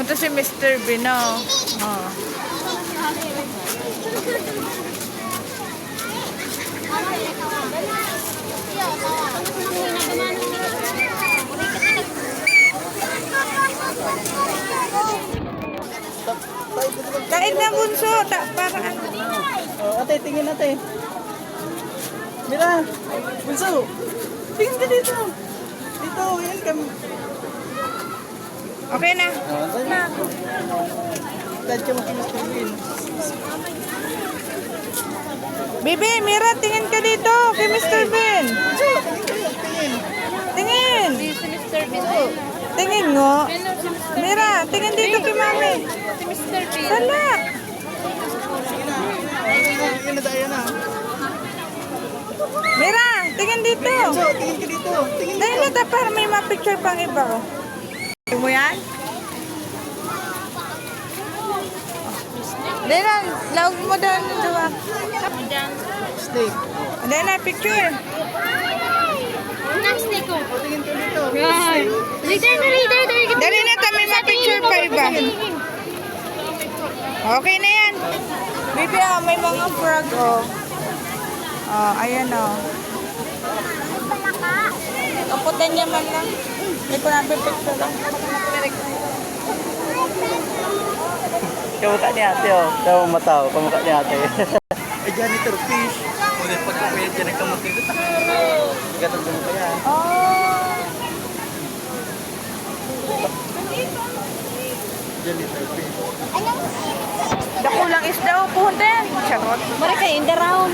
Ito si Mr. Bino. Oh. Kain na bunso. Para ano? Oh, ate, tingin ate. Mira, bunso. Tingin ka dito. Dito, yan kami. Okay na. Oh, na. Tadya mo kami sa tingin. Bibi, Mira, tingin ka dito kay Mr. Ben. Tingin. Si Mr. Bin. Tingin ngo. Mira, tingin dito kay Mami. Si Mr. Bin. Sala. Yan na tayo na. Mira, tingin dito. So, tingin ka dito. Tingin Dahil na ta para may ma-picture pang iba. Oh. Tingin mo yan? Dahil na, laog mo daw ng dawa. steak. Dahil na, picture. Next day ko. Tingin ka dito. Later. Dali na ta, may ma-picture pa iba. Okay na yan. Bibi, oh, may mga frog, oh. Oh, ayan, oh. Kaputin niya man lang. Hindi ko na-picture lang. Kamukha ni ate, oh. Tawang mataw. Kamukha ni ate. Ay, janitor fish. Ulit pag kuya dyan ang kamukha nito. Gatang kamukha yan. Oh. Janitor fish. Dako lang isda, oh. Puhuntin. Charot. Mari kayo in the round.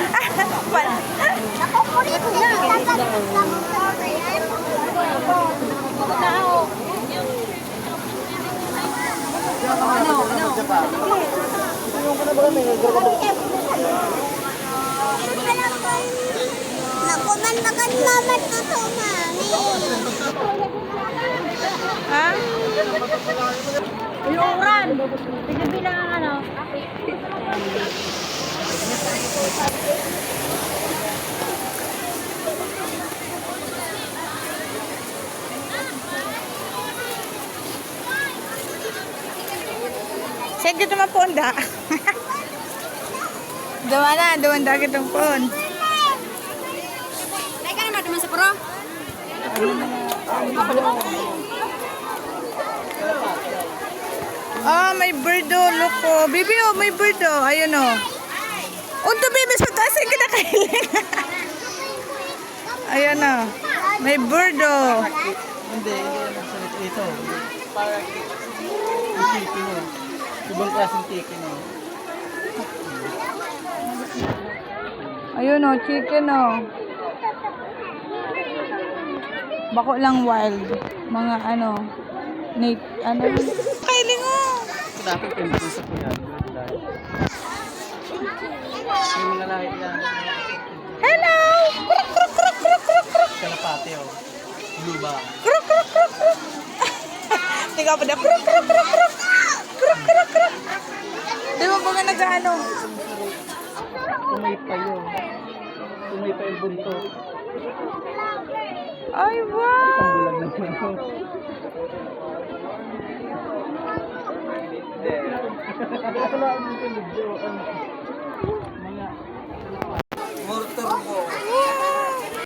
Nakumandakan mamat ko to, mami. Ha? Iluran. Tignan bilang ang ano. Saan ka tumapunda? Duwan da kitong pon. Nay ka naman naman sa pro. Oh, may bird, oh. Look, oh. Bibi, oh, may bird, oh. Ayun, oh. Unto, bibi, sa taas ay kinakailing. Ayun, oh. May bird, oh. Hindi. Ito. Para chicken, oh. Ibang klaseng chicken, oh. Ayun, oh. Chicken, oh. Bako lang wild. Mga, ano, ano. Kailing, oh. Dapat kayo dito sa kuya. May mga lahi yan. Hello! Kruk, kruk, kruk, kruk, kruk, kruk. Kalapate, oh. Blue ba? Kruk, kruk, kruk, kruk. Tingnan pa na. Kruk, kruk, kruk, kruk. Kruk, kruk, kruk. Di ba ba nga nag-ano? Tumay pa yun. Tumay pa yung bunto. Ay, Isang wow! bulag na yun. Mga mortar po.